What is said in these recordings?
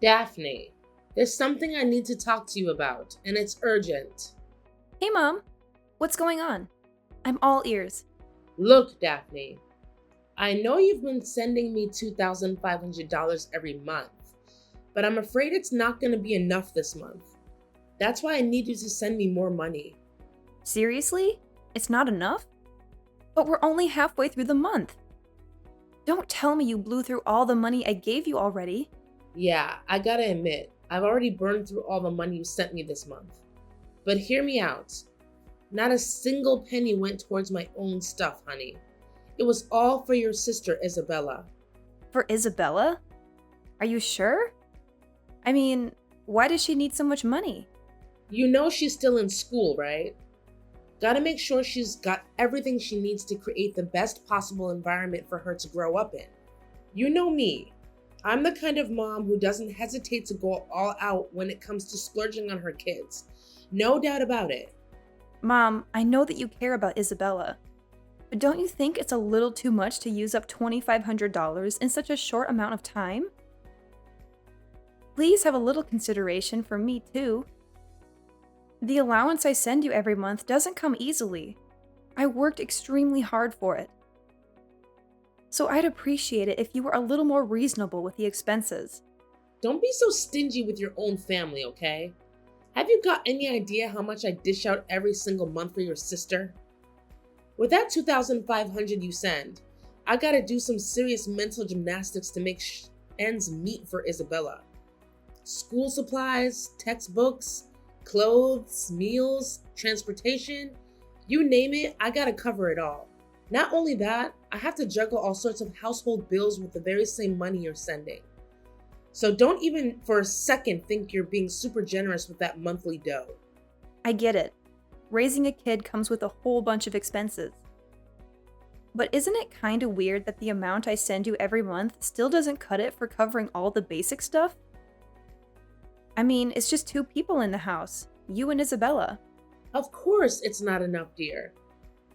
Daphne, there's something I need to talk to you about, and it's urgent. Hey, Mom. What's going on? I'm all ears. Look, Daphne, I know you've been sending me $2,500 every month, but I'm afraid it's not going to be enough this month. That's why I need you to send me more money. Seriously? It's not enough? But we're only halfway through the month. Don't tell me you blew through all the money I gave you already. Yeah, I gotta admit, I've already burned through all the money you sent me this month. But hear me out. Not a single penny went towards my own stuff, honey. It was all for your sister, Isabella. For Isabella? Are you sure? I mean, why does she need so much money? You know she's still in school, right? Gotta make sure she's got everything she needs to create the best possible environment for her to grow up in. You know me. I'm the kind of mom who doesn't hesitate to go all out when it comes to splurging on her kids. No doubt about it. Mom, I know that you care about Isabella. But don't you think it's a little too much to use up $2,500 in such a short amount of time? Please have a little consideration for me, too. The allowance I send you every month doesn't come easily. I worked extremely hard for it. So I'd appreciate it if you were a little more reasonable with the expenses. Don't be so stingy with your own family, okay? Have you got any idea how much I dish out every single month for your sister? With that $2,500 you send, I gotta do some serious mental gymnastics to make ends meet for Isabella. School supplies, textbooks, clothes, meals, transportation, you name it, I gotta cover it all. Not only that, I have to juggle all sorts of household bills with the very same money you're sending. So don't even for a second think you're being super generous with that monthly dough. I get it. Raising a kid comes with a whole bunch of expenses. But isn't it kind of weird that the amount I send you every month still doesn't cut it for covering all the basic stuff? I mean, it's just two people in the house, you and Isabella. Of course it's not enough, dear.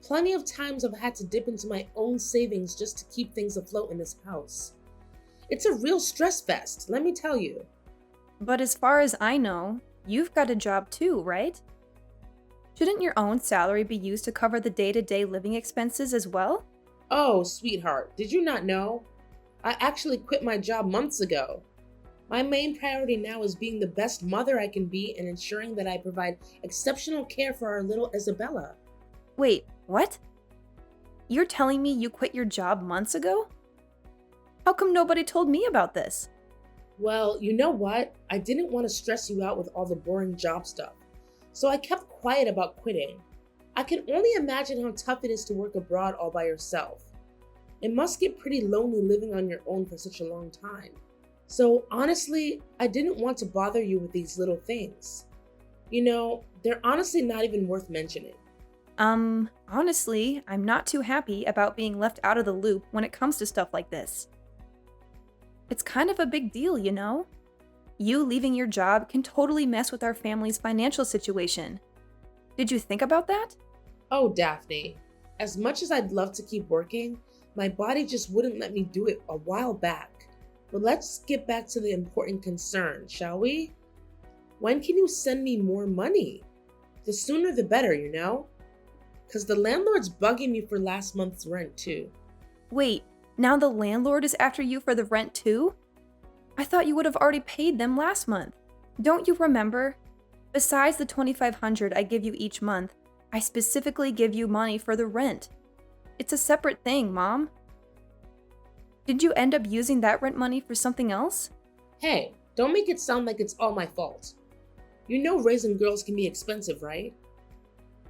Plenty of times I've had to dip into my own savings just to keep things afloat in this house. It's a real stress fest, let me tell you. But as far as I know, you've got a job too, right? Shouldn't your own salary be used to cover the day-to-day living expenses as well? Oh, sweetheart, did you not know? I actually quit my job months ago. My main priority now is being the best mother I can be and ensuring that I provide exceptional care for our little Isabella. Wait, what? You're telling me you quit your job months ago? How come nobody told me about this? Well, you know what? I didn't want to stress you out with all the boring job stuff, so I kept quiet about quitting. I can only imagine how tough it is to work abroad all by yourself. It must get pretty lonely living on your own for such a long time. So honestly, I didn't want to bother you with these little things. You know, they're honestly not even worth mentioning. Honestly, I'm not too happy about being left out of the loop when it comes to stuff like this. It's kind of a big deal, you know? You leaving your job can totally mess with our family's financial situation. Did you think about that? Oh, Daphne, as much as I'd love to keep working, my body just wouldn't let me do it a while back. But let's get back to the important concern, shall we? When can you send me more money? The sooner the better, you know? Because the landlord's bugging me for last month's rent too. Wait, now the landlord is after you for the rent too? I thought you would have already paid them last month. Don't you remember? Besides the $2,500 I give you each month, I specifically give you money for the rent. It's a separate thing, Mom. Did you end up using that rent money for something else? Hey, don't make it sound like it's all my fault. You know raising girls can be expensive, right?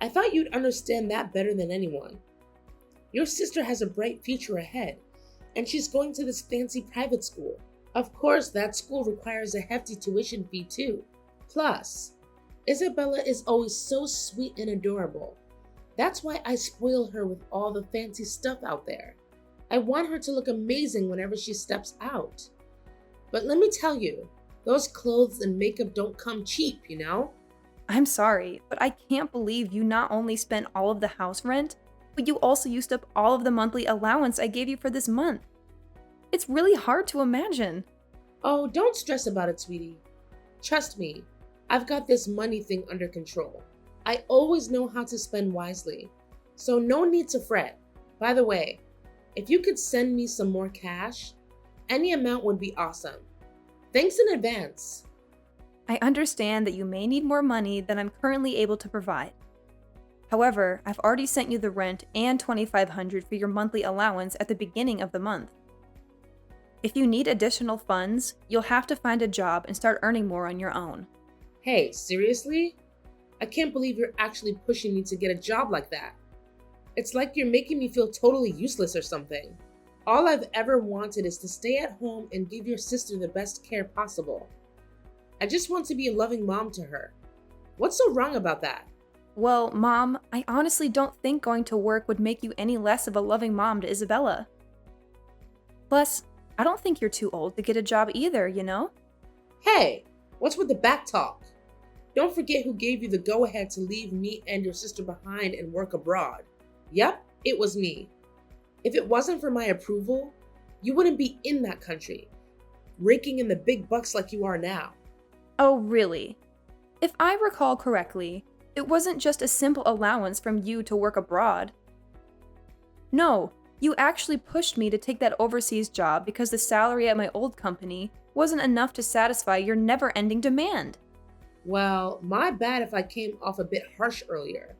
I thought you'd understand that better than anyone. Your sister has a bright future ahead, and she's going to this fancy private school. Of course, that school requires a hefty tuition fee too. Plus, Isabella is always so sweet and adorable. That's why I spoil her with all the fancy stuff out there. I want her to look amazing whenever she steps out. But let me tell you, those clothes and makeup don't come cheap, you know? I'm sorry, but I can't believe you not only spent all of the house rent, but you also used up all of the monthly allowance I gave you for this month. It's really hard to imagine. Oh, don't stress about it, sweetie. Trust me, I've got this money thing under control. I always know how to spend wisely, so no need to fret. By the way, if you could send me some more cash, any amount would be awesome. Thanks in advance. I understand that you may need more money than I'm currently able to provide. However, I've already sent you the rent and $2,500 for your monthly allowance at the beginning of the month. If you need additional funds, you'll have to find a job and start earning more on your own. Hey, seriously? I can't believe you're actually pushing me to get a job like that. It's like you're making me feel totally useless or something. All I've ever wanted is to stay at home and give your sister the best care possible. I just want to be a loving mom to her. What's so wrong about that? Well, Mom, I honestly don't think going to work would make you any less of a loving mom to Isabella. Plus, I don't think you're too old to get a job either, you know? Hey, what's with the back talk? Don't forget who gave you the go-ahead to leave me and your sister behind and work abroad. Yep, it was me. If it wasn't for my approval, you wouldn't be in that country, raking in the big bucks like you are now. Oh, really? If I recall correctly, it wasn't just a simple allowance from you to work abroad. No, you actually pushed me to take that overseas job because the salary at my old company wasn't enough to satisfy your never-ending demand. Well, my bad if I came off a bit harsh earlier.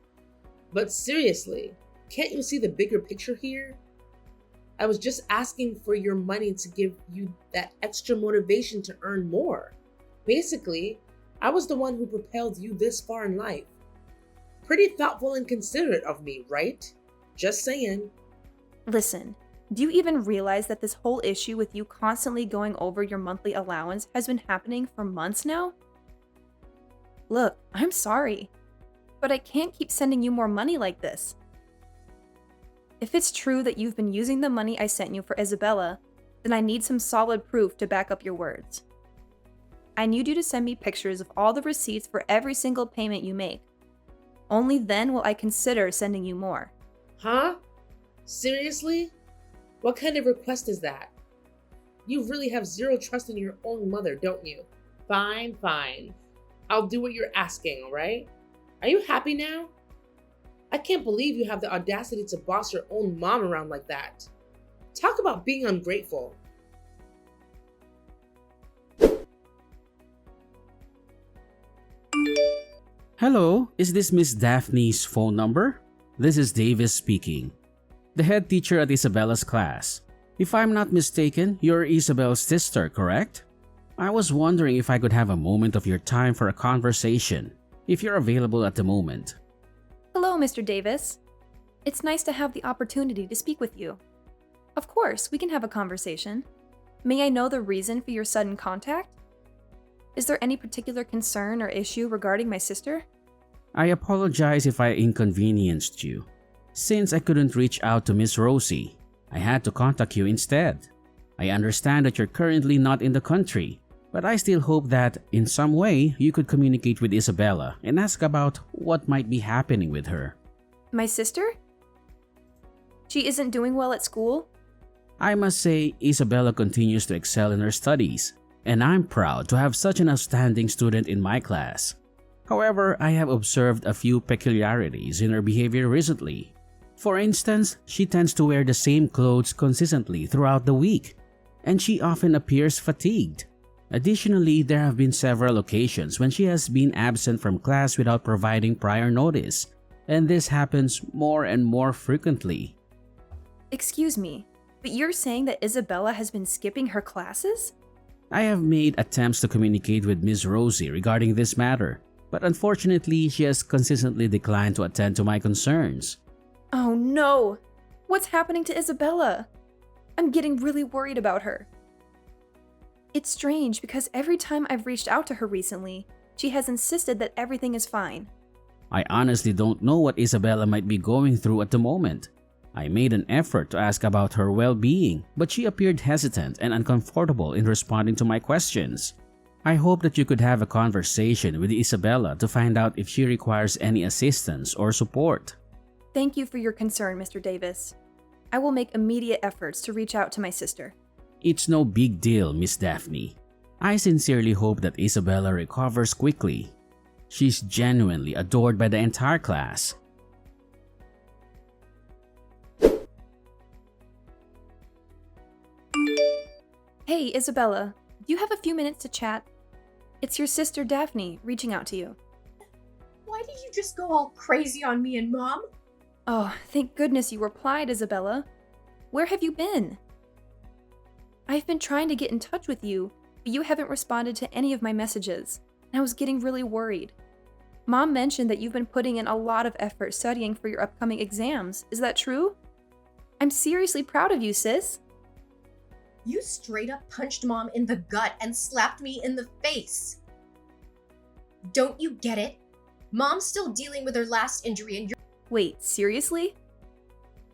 But seriously, can't you see the bigger picture here? I was just asking for your money to give you that extra motivation to earn more. Basically, I was the one who propelled you this far in life. Pretty thoughtful and considerate of me, right? Just saying. Listen, do you even realize that this whole issue with you constantly going over your monthly allowance has been happening for months now? Look, I'm sorry, but I can't keep sending you more money like this. If it's true that you've been using the money I sent you for Isabella, then I need some solid proof to back up your words. I need you to send me pictures of all the receipts for every single payment you make. Only then will I consider sending you more. Huh? Seriously? What kind of request is that? You really have zero trust in your own mother, don't you? Fine. I'll do what you're asking, alright? Are you happy now? I can't believe you have the audacity to boss your own mom around like that. Talk about being ungrateful. Hello, is this Miss Daphne's phone number? This is Davis speaking, the head teacher at Isabella's class. If I'm not mistaken, you're Isabel's sister, correct? I was wondering if I could have a moment of your time for a conversation, if you're available at the moment. Hello, Mr. Davis. It's nice to have the opportunity to speak with you. Of course, we can have a conversation. May I know the reason for your sudden contact? Is there any particular concern or issue regarding my sister? I apologize if I inconvenienced you. Since I couldn't reach out to Miss Rosie, I had to contact you instead. I understand that you're currently not in the country, but I still hope that in some way you could communicate with Isabella and ask about what might be happening with her. My sister? She isn't doing well at school? I must say Isabella continues to excel in her studies, and I'm proud to have such an outstanding student in my class. However, I have observed a few peculiarities in her behavior recently. For instance, she tends to wear the same clothes consistently throughout the week, and she often appears fatigued. Additionally, there have been several occasions when she has been absent from class without providing prior notice, and this happens more and more frequently. Excuse me, but you're saying that Isabella has been skipping her classes? I have made attempts to communicate with Ms. Rosie regarding this matter, but unfortunately she has consistently declined to attend to my concerns. Oh no! What's happening to Isabella? I'm getting really worried about her. It's strange because every time I've reached out to her recently, she has insisted that everything is fine. I honestly don't know what Isabella might be going through at the moment. I made an effort to ask about her well-being, but she appeared hesitant and uncomfortable in responding to my questions. I hope that you could have a conversation with Isabella to find out if she requires any assistance or support. Thank you for your concern, Mr. Davis. I will make immediate efforts to reach out to my sister. It's no big deal, Miss Daphne. I sincerely hope that Isabella recovers quickly. She's genuinely adored by the entire class. Hey, Isabella, do you have a few minutes to chat? It's your sister Daphne reaching out to you. Why did you just go all crazy on me and Mom? Oh, thank goodness you replied, Isabella. Where have you been? I've been trying to get in touch with you, but you haven't responded to any of my messages, and I was getting really worried. Mom mentioned that you've been putting in a lot of effort studying for your upcoming exams. Is that true? I'm seriously proud of you, sis. You straight up punched Mom in the gut and slapped me in the face. Don't you get it? Mom's still dealing with her last injury and you're— Wait, seriously?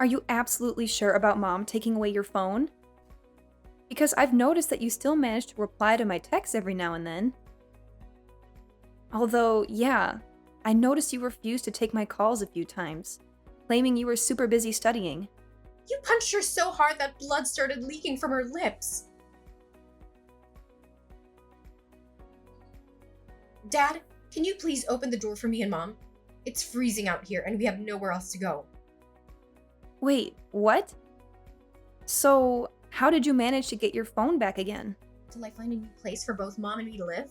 Are you absolutely sure about Mom taking away your phone? Because I've noticed that you still manage to reply to my texts every now and then. Although, yeah, I noticed you refused to take my calls a few times, claiming you were super busy studying. You punched her so hard that blood started leaking from her lips. Dad, can you please open the door for me and Mom? It's freezing out here and we have nowhere else to go. Wait, what? So, how did you manage to get your phone back again? Till I find a new place for both Mom and me to live?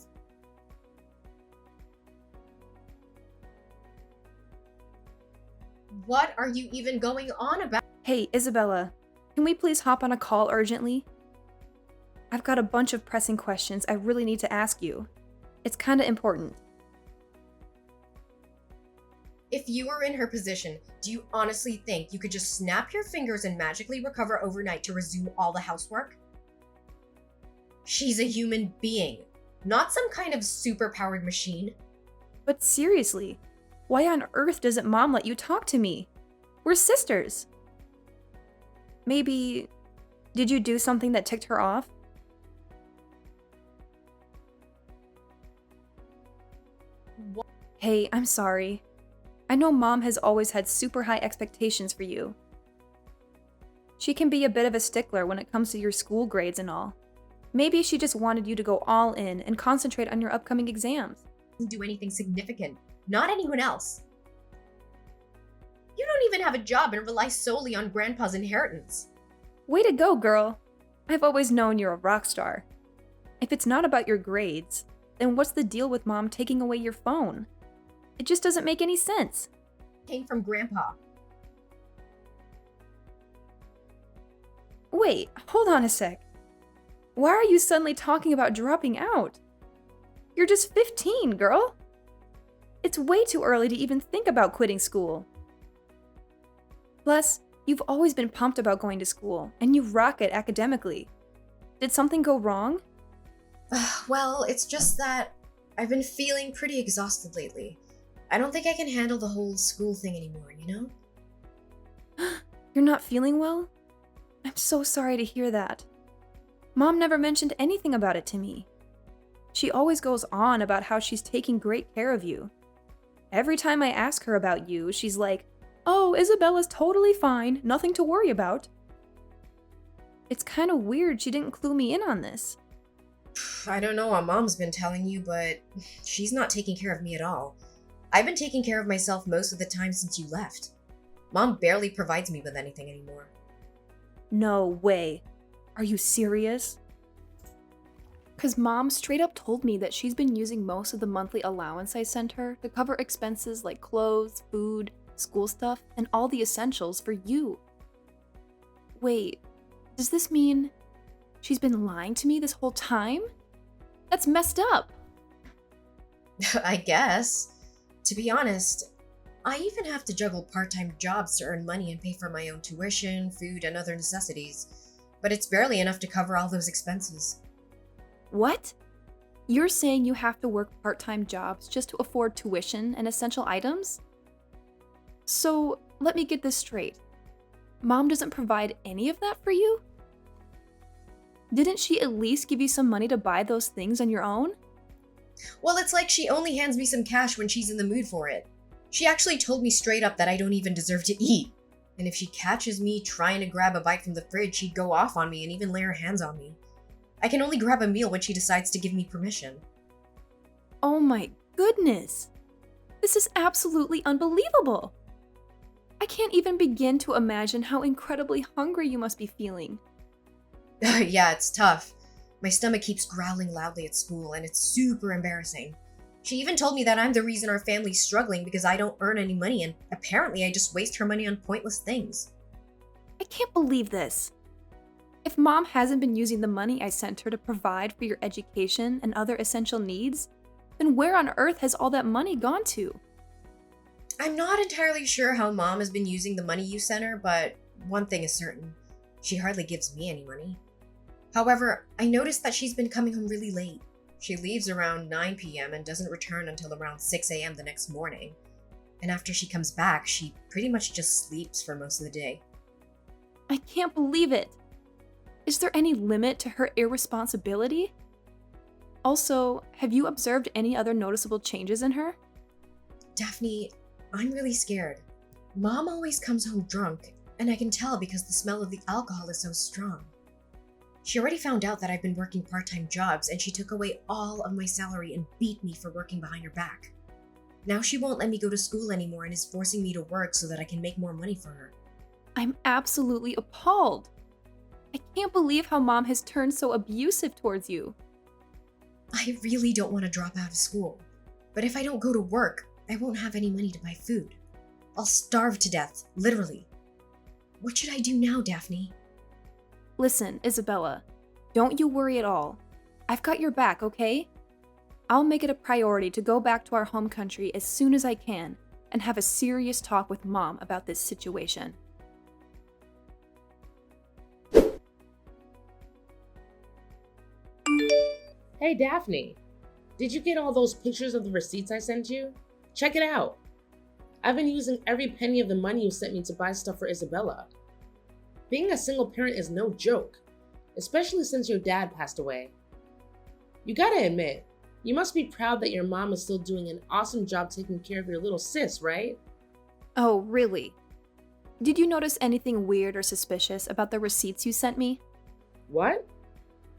What are you even going on about? Hey, Isabella, can we please hop on a call urgently? I've got a bunch of pressing questions I really need to ask you. It's kinda important. If you were in her position, do you honestly think you could just snap your fingers and magically recover overnight to resume all the housework? She's a human being, not some kind of super-powered machine. But seriously, why on earth doesn't Mom let you talk to me? We're sisters. Maybe, did you do something that ticked her off? What? Hey, I'm sorry. I know Mom has always had super high expectations for you. She can be a bit of a stickler when it comes to your school grades and all. Maybe she just wanted you to go all in and concentrate on your upcoming exams. Do anything significant, not anyone else. You don't even have a job and rely solely on Grandpa's inheritance. Way to go, girl. I've always known you're a rock star. If it's not about your grades, then what's the deal with Mom taking away your phone? It just doesn't make any sense. Came from Grandpa. Wait, hold on a sec. Why are you suddenly talking about dropping out? You're just 15, girl. It's way too early to even think about quitting school. Plus, you've always been pumped about going to school, and you rock it academically. Did something go wrong? Well, it's just that I've been feeling pretty exhausted lately. I don't think I can handle the whole school thing anymore, you know? You're not feeling well? I'm so sorry to hear that. Mom never mentioned anything about it to me. She always goes on about how she's taking great care of you. Every time I ask her about you, she's like, "Oh, Isabella's totally fine, nothing to worry about." It's kind of weird she didn't clue me in on this. I don't know what Mom's been telling you, but she's not taking care of me at all. I've been taking care of myself most of the time since you left. Mom barely provides me with anything anymore. No way. Are you serious? Because Mom straight up told me that she's been using most of the monthly allowance I sent her to cover expenses like clothes, food, school stuff, and all the essentials for you. Wait, does this mean she's been lying to me this whole time? That's messed up. I guess. To be honest, I even have to juggle part-time jobs to earn money and pay for my own tuition, food, and other necessities. But it's barely enough to cover all those expenses. What? You're saying you have to work part-time jobs just to afford tuition and essential items? So, let me get this straight. Mom doesn't provide any of that for you? Didn't she at least give you some money to buy those things on your own? Well, it's like she only hands me some cash when she's in the mood for it. She actually told me straight up that I don't even deserve to eat. And if she catches me trying to grab a bite from the fridge, she'd go off on me and even lay her hands on me. I can only grab a meal when she decides to give me permission. Oh my goodness! This is absolutely unbelievable! I can't even begin to imagine how incredibly hungry you must be feeling. Yeah, it's tough. My stomach keeps growling loudly at school, and it's super embarrassing. She even told me that I'm the reason our family's struggling because I don't earn any money, and apparently I just waste her money on pointless things. I can't believe this. If Mom hasn't been using the money I sent her to provide for your education and other essential needs, then where on earth has all that money gone to? I'm not entirely sure how Mom has been using the money you sent her, but one thing is certain. She hardly gives me any money. However, I noticed that she's been coming home really late. She leaves around 9 p.m. and doesn't return until around 6 a.m. the next morning. And after she comes back, she pretty much just sleeps for most of the day. I can't believe it. Is there any limit to her irresponsibility? Also, have you observed any other noticeable changes in her? Daphne, I'm really scared. Mom always comes home drunk, and I can tell because the smell of the alcohol is so strong. She already found out that I've been working part-time jobs, and she took away all of my salary and beat me for working behind her back. Now she won't let me go to school anymore and is forcing me to work so that I can make more money for her. I'm absolutely appalled. I can't believe how Mom has turned so abusive towards you. I really don't want to drop out of school, but if I don't go to work, I won't have any money to buy food. I'll starve to death, literally. What should I do now, Daphne? Listen, Isabella, don't you worry at all. I've got your back, okay? I'll make it a priority to go back to our home country as soon as I can and have a serious talk with Mom about this situation. Hey Daphne, did you get all those pictures of the receipts I sent you? Check it out. I've been using every penny of the money you sent me to buy stuff for Isabella. Being a single parent is no joke, especially since your dad passed away. You gotta admit, you must be proud that your mom is still doing an awesome job taking care of your little sis, right? Oh, really? Did you notice anything weird or suspicious about the receipts you sent me? What?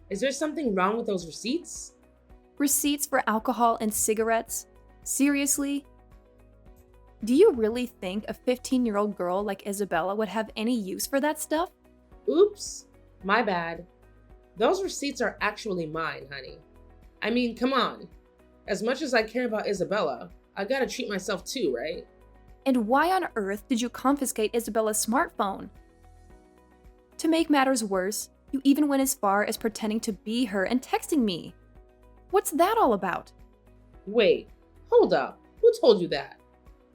Is there something wrong with those receipts? Receipts for alcohol and cigarettes? Seriously? Do you really think a 15-year-old girl like Isabella would have any use for that stuff? Oops, my bad. Those receipts are actually mine, honey. I mean, come on. As much as I care about Isabella, I gotta treat myself too, right? And why on earth did you confiscate Isabella's smartphone? To make matters worse, you even went as far as pretending to be her and texting me. What's that all about? Wait, hold up. Who told you that?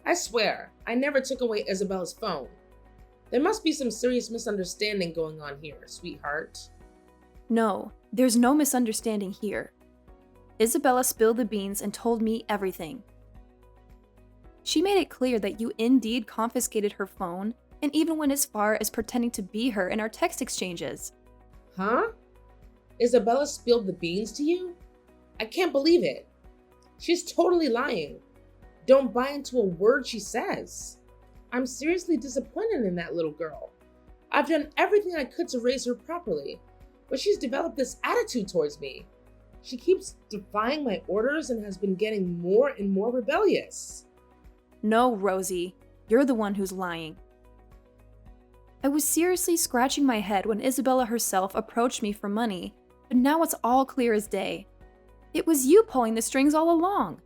I swear, I never took away Isabella's phone. There must be some serious misunderstanding going on here, sweetheart. No, there's no misunderstanding here. Isabella spilled the beans and told me everything. She made it clear that you indeed confiscated her phone and even went as far as pretending to be her in our text exchanges. Huh? Isabella spilled the beans to you? I can't believe it. She's totally lying. Don't buy into a word she says. I'm seriously disappointed in that little girl. I've done everything I could to raise her properly, but she's developed this attitude towards me. She keeps defying my orders and has been getting more and more rebellious. No, Rosie, you're the one who's lying. I was seriously scratching my head when Isabella herself approached me for money, but now it's all clear as day. It was you pulling the strings all along.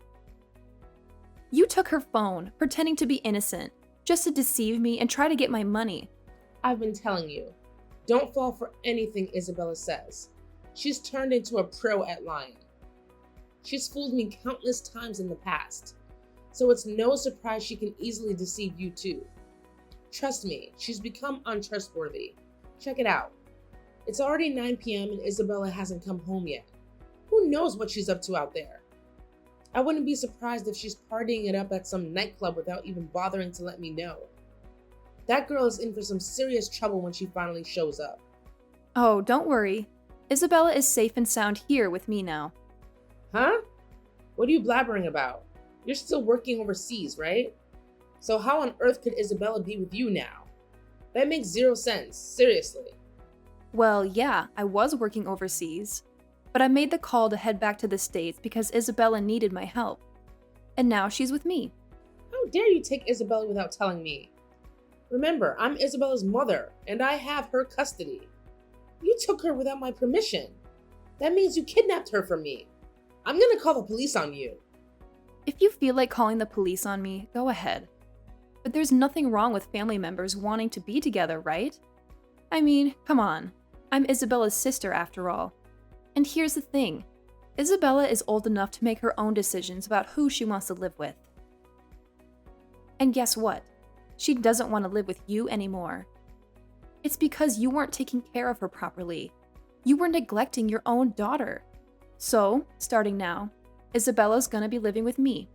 You took her phone, pretending to be innocent, just to deceive me and try to get my money. I've been telling you, don't fall for anything Isabella says. She's turned into a pro at lying. She's fooled me countless times in the past, so it's no surprise she can easily deceive you too. Trust me, she's become untrustworthy. Check it out. It's already 9 p.m. and Isabella hasn't come home yet. Who knows what she's up to out there? I wouldn't be surprised if she's partying it up at some nightclub without even bothering to let me know. That girl is in for some serious trouble when she finally shows up. Oh, don't worry. Isabella is safe and sound here with me now. Huh? What are you blabbering about? You're still working overseas, right? So how on earth could Isabella be with you now? That makes zero sense, seriously. Well, yeah, I was working overseas, but I made the call to head back to the States because Isabella needed my help. And now she's with me. How dare you take Isabella without telling me? Remember, I'm Isabella's mother, and I have her custody. You took her without my permission. That means you kidnapped her from me. I'm gonna call the police on you. If you feel like calling the police on me, go ahead. But there's nothing wrong with family members wanting to be together, right? I mean, come on. I'm Isabella's sister after all. And here's the thing. Isabella is old enough to make her own decisions about who she wants to live with. And guess what? She doesn't want to live with you anymore. It's because you weren't taking care of her properly. You were neglecting your own daughter. So, starting now, Isabella's gonna be living with me.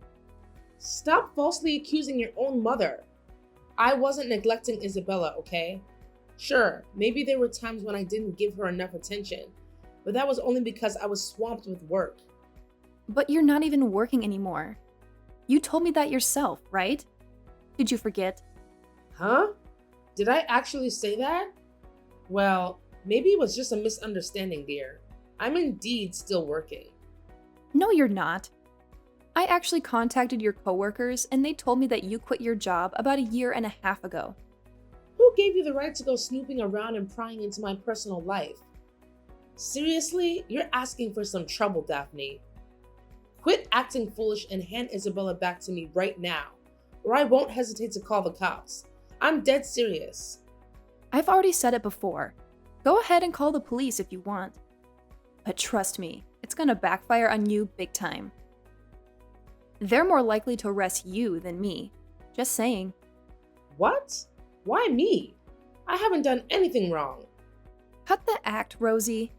Stop falsely accusing your own mother. I wasn't neglecting Isabella, okay? Sure, maybe there were times when I didn't give her enough attention, but that was only because I was swamped with work. But you're not even working anymore. You told me that yourself, right? Did you forget? Huh? Did I actually say that? Well, maybe it was just a misunderstanding, dear. I'm indeed still working. No, you're not. I actually contacted your coworkers and they told me that you quit your job about 1.5 years ago. Who gave you the right to go snooping around and prying into my personal life? Seriously, you're asking for some trouble, Daphne. Quit acting foolish and hand Isabella back to me right now, or I won't hesitate to call the cops. I'm dead serious. I've already said it before. Go ahead and call the police if you want. But trust me, it's gonna backfire on you big time. They're more likely to arrest you than me. Just saying. What? Why me? I haven't done anything wrong. Cut the act, Rosie.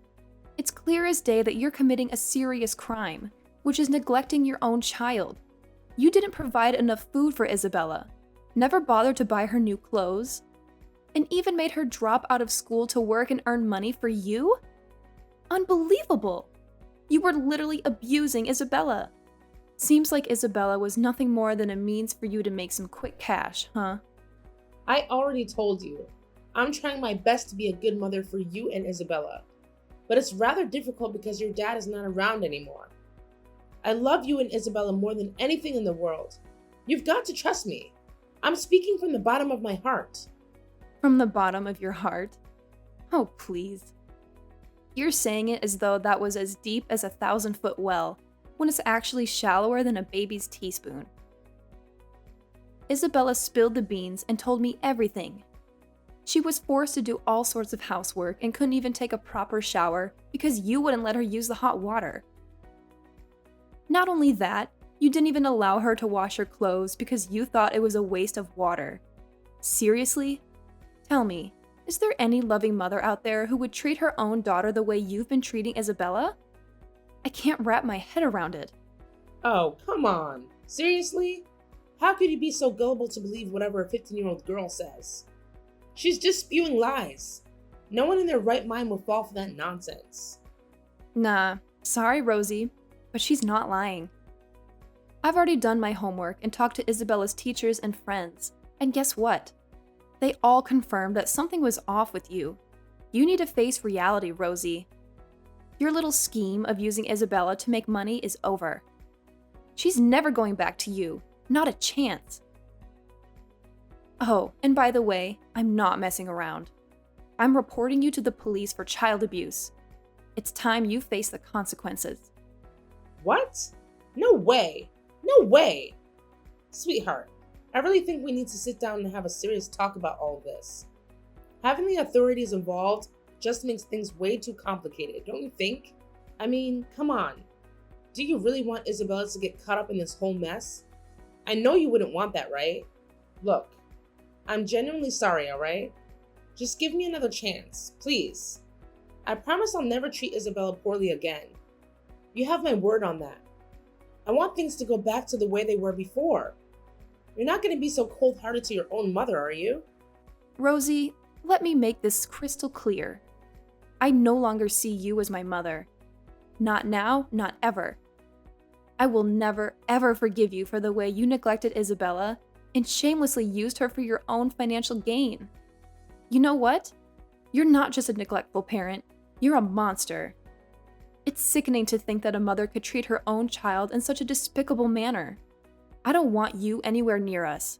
It's clear as day that you're committing a serious crime, which is neglecting your own child. You didn't provide enough food for Isabella, never bothered to buy her new clothes, and even made her drop out of school to work and earn money for you? Unbelievable! You were literally abusing Isabella. Seems like Isabella was nothing more than a means for you to make some quick cash, huh? I already told you. I'm trying my best to be a good mother for you and Isabella. But it's rather difficult because your dad is not around anymore. I love you and Isabella more than anything in the world. You've got to trust me. I'm speaking from the bottom of my heart. From the bottom of your heart? Oh, please. You're saying it as though that was as deep as a 1,000-foot well, when it's actually shallower than a baby's teaspoon. Isabella spilled the beans and told me everything. She was forced to do all sorts of housework and couldn't even take a proper shower because you wouldn't let her use the hot water. Not only that, you didn't even allow her to wash her clothes because you thought it was a waste of water. Seriously? Tell me, is there any loving mother out there who would treat her own daughter the way you've been treating Isabella? I can't wrap my head around it. Oh, come on. Seriously? How could you be so gullible to believe whatever a 15-year-old girl says? She's just spewing lies. No one in their right mind will fall for that nonsense. Nah, sorry, Rosie, but she's not lying. I've already done my homework and talked to Isabella's teachers and friends, and guess what? They all confirmed that something was off with you. You need to face reality, Rosie. Your little scheme of using Isabella to make money is over. She's never going back to you, not a chance. Oh, and by the way, I'm not messing around. I'm reporting you to the police for child abuse. It's time you face the consequences. What? No way. No way. Sweetheart, I really think we need to sit down and have a serious talk about all of this. Having the authorities involved just makes things way too complicated, don't you think? I mean, come on. Do you really want Isabella to get caught up in this whole mess? I know you wouldn't want that, right? Look, I'm genuinely sorry, alright? Just give me another chance, please. I promise I'll never treat Isabella poorly again. You have my word on that. I want things to go back to the way they were before. You're not going to be so cold-hearted to your own mother, are you? Rosie, let me make this crystal clear. I no longer see you as my mother. Not now, not ever. I will never, ever forgive you for the way you neglected Isabella and shamelessly used her for your own financial gain. You know what? You're not just a neglectful parent, you're a monster. It's sickening to think that a mother could treat her own child in such a despicable manner. I don't want you anywhere near us.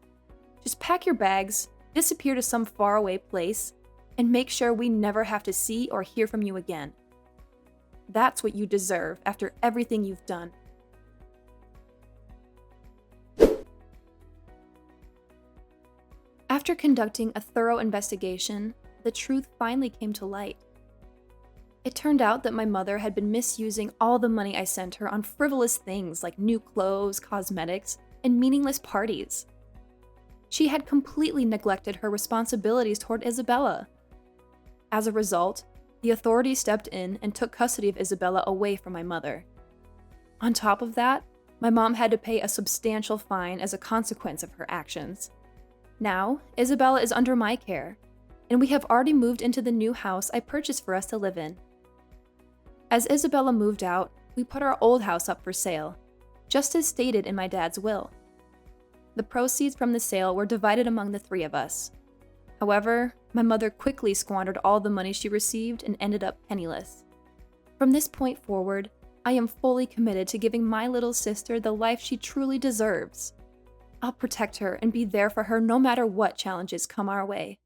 Just pack your bags, disappear to some faraway place, and make sure we never have to see or hear from you again. That's what you deserve after everything you've done. After conducting a thorough investigation, the truth finally came to light. It turned out that my mother had been misusing all the money I sent her on frivolous things like new clothes, cosmetics, and meaningless parties. She had completely neglected her responsibilities toward Isabella. As a result, the authorities stepped in and took custody of Isabella away from my mother. On top of that, my mom had to pay a substantial fine as a consequence of her actions. Now, Isabella is under my care, and we have already moved into the new house I purchased for us to live in. As Isabella moved out, we put our old house up for sale, just as stated in my dad's will. The proceeds from the sale were divided among the three of us. However, my mother quickly squandered all the money she received and ended up penniless. From this point forward, I am fully committed to giving my little sister the life she truly deserves. I'll protect her and be there for her no matter what challenges come our way.